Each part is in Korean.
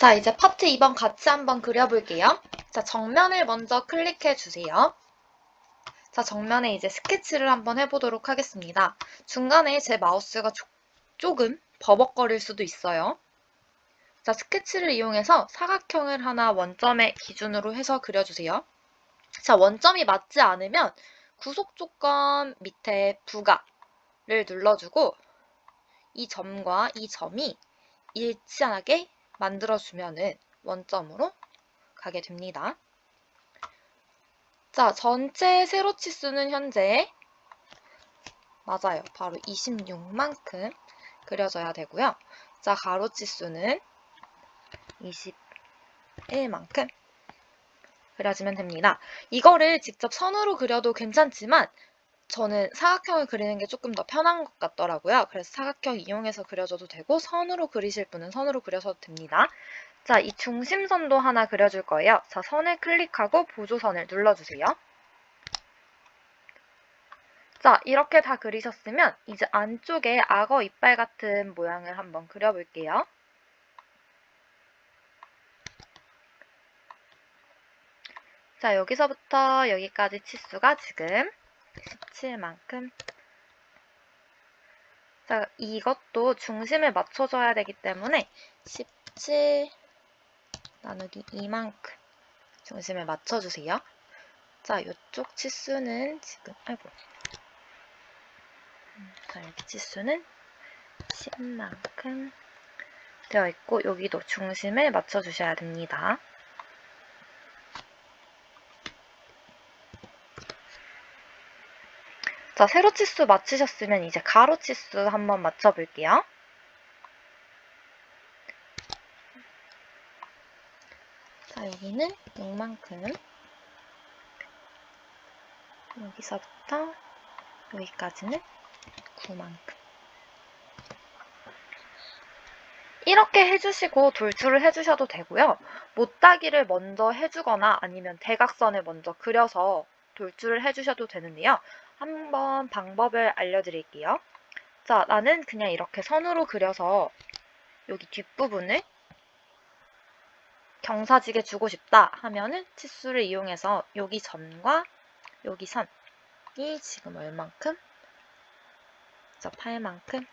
자, 이제 파트 2번 같이 한번 그려볼게요. 자, 정면을 먼저 클릭해 주세요. 자, 정면에 이제 스케치를 한번 해보도록 하겠습니다. 중간에 제 마우스가 조금 버벅거릴 수도 있어요. 자, 스케치를 이용해서 사각형을 하나 원점의 기준으로 해서 그려주세요. 자, 원점이 맞지 않으면 구속 조건 밑에 부가를 눌러주고 이 점과 이 점이 일치하게 만들어주면은 원점으로 가게 됩니다. 자, 전체 세로치수는 현재 맞아요. 바로 26만큼 그려져야 되고요. 자, 가로치수는 21만큼 그려지면 됩니다. 이거를 직접 선으로 그려도 괜찮지만 저는 사각형을 그리는 게 조금 더 편한 것 같더라고요. 그래서 사각형 이용해서 그려줘도 되고 선으로 그리실 분은 선으로 그려셔도 됩니다. 자, 이 중심선도 하나 그려줄 거예요. 자, 선을 클릭하고 보조선을 눌러주세요. 자, 이렇게 다 그리셨으면 이제 안쪽에 악어 이빨 같은 모양을 한번 그려볼게요. 자, 여기서부터 여기까지 치수가 지금 17만큼. 자, 이것도 중심을 맞춰줘야 되기 때문에 17 나누기 2만큼 중심을 맞춰주세요. 자, 이쪽 치수는 지금, 자, 여기 치수는 10만큼 되어 있고, 여기도 중심을 맞춰주셔야 됩니다. 자, 세로 치수 맞추셨으면 이제 가로 치수 한번 맞춰볼게요. 자, 여기는 6만큼. 여기서부터 여기까지는 9만큼. 이렇게 해주시고 돌출을 해주셔도 되고요. 못따기를 먼저 해주거나 아니면 대각선을 먼저 그려서 돌출을 해주셔도 되는데요. 한번 방법을 알려드릴게요. 자, 나는 그냥 이렇게 선으로 그려서 여기 뒷부분을 경사지게 주고 싶다 하면은 치수를 이용해서 여기 점과 여기 선이 지금 얼만큼? 자, 8만큼.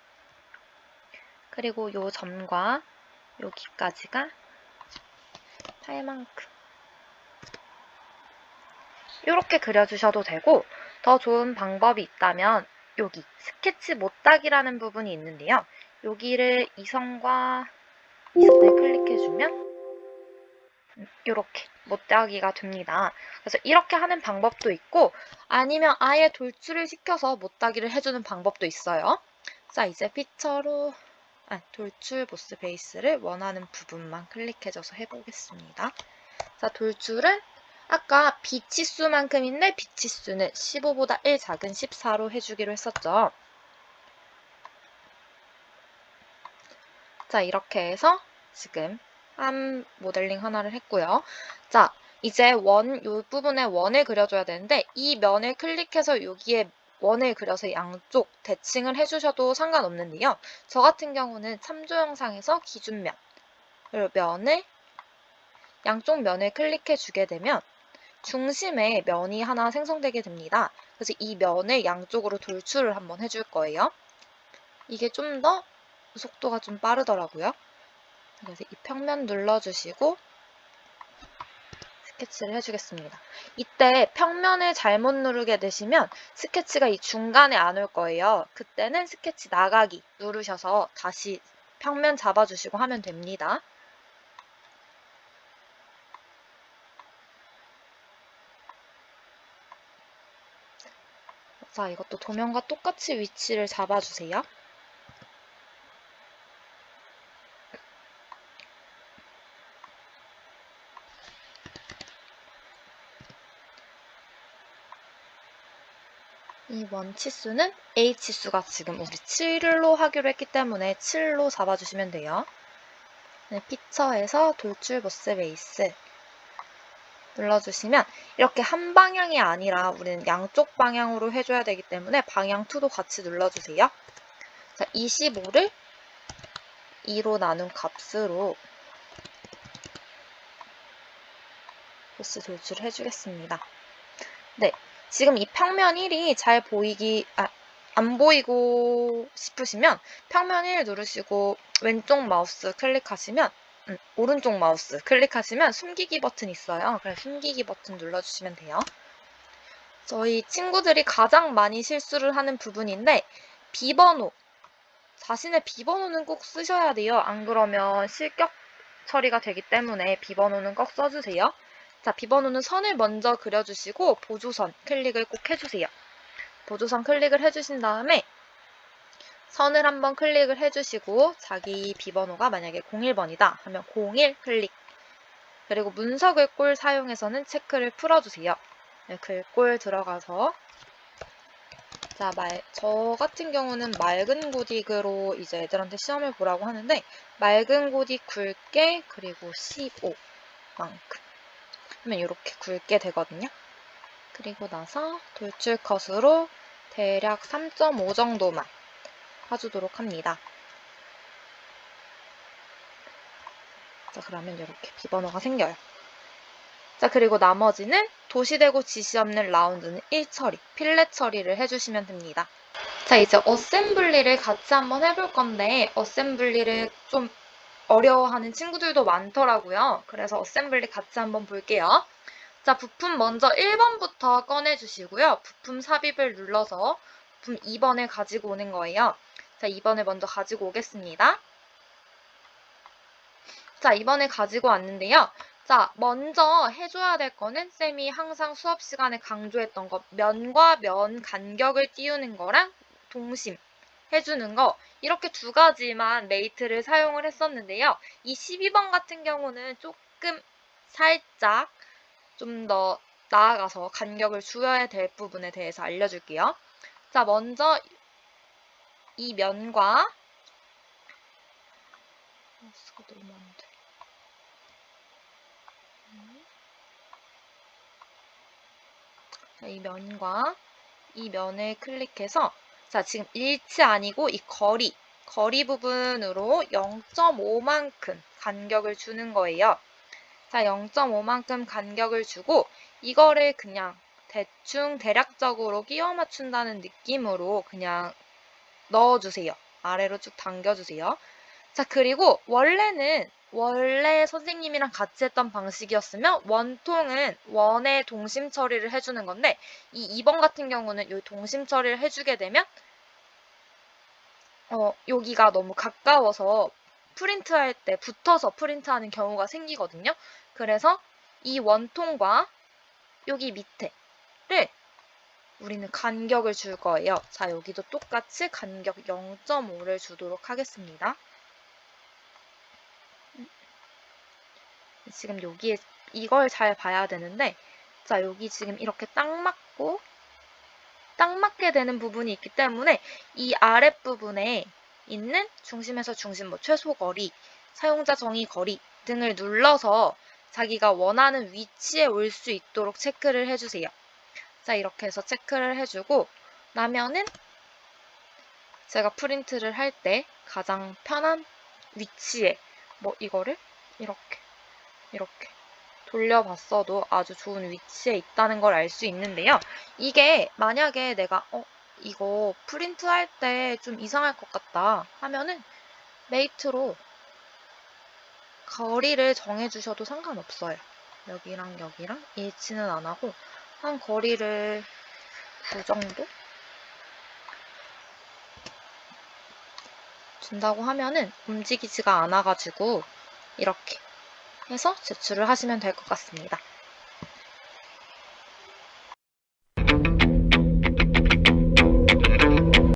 그리고 요 점과 여기까지가 8만큼. 이렇게 그려주셔도 되고 더 좋은 방법이 있다면 여기 스케치 못따기라는 부분이 있는데요. 여기를 이 선과 이 선을 클릭해주면 이렇게 못따기가 됩니다. 그래서 이렇게 하는 방법도 있고 아니면 아예 돌출을 시켜서 못따기를 해주는 방법도 있어요. 자, 이제 피처로 돌출 보스 베이스를 원하는 부분만 클릭해줘서 해보겠습니다. 자, 돌출은 아까 비치수만큼인데 비치수는 15보다 1 작은 14로 해주기로 했었죠. 자, 이렇게 해서 지금 한 모델링 하나를 했고요. 자, 이제 요 부분에 원을 그려줘야 되는데 이 면을 클릭해서 여기에 원을 그려서 양쪽 대칭을 해주셔도 상관없는데요. 저 같은 경우는 참조 영상에서 기준면, 면을 양쪽 면을 클릭해 주게 되면 중심에 면이 하나 생성되게 됩니다. 그래서 이 면을 양쪽으로 돌출을 한번 해줄 거예요. 이게 좀 더 속도가 좀 빠르더라고요. 그래서 이 평면 눌러주시고 스케치를 해주겠습니다. 이때 평면을 잘못 누르게 되시면 스케치가 이 중간에 안 올 거예요. 그때는 스케치 나가기 누르셔서 다시 평면 잡아주시고 하면 됩니다. 자, 이것도 도면과 똑같이 위치를 잡아주세요. 이 원 치수는 A 치수가 지금 우리 7로 하기로 했기 때문에 7로 잡아주시면 돼요. 네, 피처에서 돌출 보스 베이스 눌러주시면 이렇게 한 방향이 아니라 우리는 양쪽 방향으로 해줘야 되기 때문에 방향 2도 같이 눌러주세요. 자, 25를 2로 나눈 값으로 보스 돌출해 주겠습니다. 네, 지금 이 평면 1이 잘 안 보이고 싶으시면 평면 1 누르시고 왼쪽 마우스 클릭하시면 오른쪽 마우스 클릭하시면 숨기기 버튼 있어요. 그래서 숨기기 버튼 눌러주시면 돼요. 저희 친구들이 가장 많이 실수를 하는 부분인데 비번호, 자신의 비번호는 꼭 쓰셔야 돼요. 안 그러면 실격 처리가 되기 때문에 비번호는 꼭 써주세요. 자, 비번호는 선을 먼저 그려주시고 보조선 클릭을 꼭 해주세요. 보조선 클릭을 해주신 다음에 선을 한번 클릭을 해주시고 자기 비번호가 만약에 01번이다 하면 01 클릭. 그리고 문서 글꼴 사용해서는 체크를 풀어주세요. 네, 글꼴 들어가서 자, 저 같은 경우는 맑은 고딕으로 이제 애들한테 시험을 보라고 하는데 맑은 고딕 굵게 그리고 15만큼 하면 이렇게 굵게 되거든요. 그리고 나서 돌출 컷으로 대략 3.5 정도만 봐주도록 합니다. 자, 그러면 이렇게 비번호가 생겨요. 자, 그리고 나머지는 도시되고 지시 없는 라운드는 1처리, 필렛 처리를 해주시면 됩니다. 자, 이제 어셈블리를 같이 한번 해볼 건데 어셈블리를 좀 어려워하는 친구들도 많더라고요. 그래서 어셈블리 같이 한번 볼게요. 자, 부품 먼저 1번부터 꺼내주시고요. 부품 삽입을 눌러서 부품 2번을 가지고 오는 거예요. 자, 2번을 먼저 가지고 오겠습니다. 자, 2번을 가지고 왔는데요. 자, 먼저 해줘야 될 거는 쌤이 항상 수업 시간에 강조했던 거 면과 면 간격을 띄우는 거랑 동심 해주는 거 이렇게 두 가지만 메이트를 사용을 했었는데요. 이 12번 같은 경우는 조금 살짝 좀 더 나아가서 간격을 줄여야 될 부분에 대해서 알려줄게요. 자, 먼저 이 면과 자, 이 면과 이 면을 클릭해서 자, 지금 일치 아니고 이 거리 부분으로 0.5만큼 간격을 주는 거예요. 자, 0.5만큼 간격을 주고 이거를 그냥 대충 대략적으로 끼워 맞춘다는 느낌으로 그냥 넣어주세요. 아래로 쭉 당겨주세요. 자, 그리고 원래 선생님이랑 같이 했던 방식이었으면 원통은 원의 동심 처리를 해주는 건데 이 2번 같은 경우는 이 동심 처리를 해주게 되면 여기가 너무 가까워서 프린트할 때 붙어서 프린트하는 경우가 생기거든요. 그래서 이 원통과 여기 밑에를 우리는 간격을 줄 거예요. 자, 여기도 똑같이 간격 0.5를 주도록 하겠습니다. 지금 여기에 이걸 잘 봐야 되는데 자, 여기 지금 이렇게 딱 맞게 되는 부분이 있기 때문에 이 아랫부분에 있는 중심에서 중심, 최소 거리, 사용자 정의 거리 등을 눌러서 자기가 원하는 위치에 올 수 있도록 체크를 해주세요. 자, 이렇게 해서 체크를 해주고 나면은 제가 프린트를 할 때 가장 편한 위치에 이거를 이렇게 돌려봤어도 아주 좋은 위치에 있다는 걸 알 수 있는데요. 이게 만약에 내가 이거 프린트할 때 좀 이상할 것 같다 하면은 메이트로 거리를 정해주셔도 상관없어요. 여기랑 여기랑 일치는 안 하고 한 거리를 그 정도 준다고 하면은 움직이지가 않아가지고 이렇게 해서 제출을 하시면 될 것 같습니다.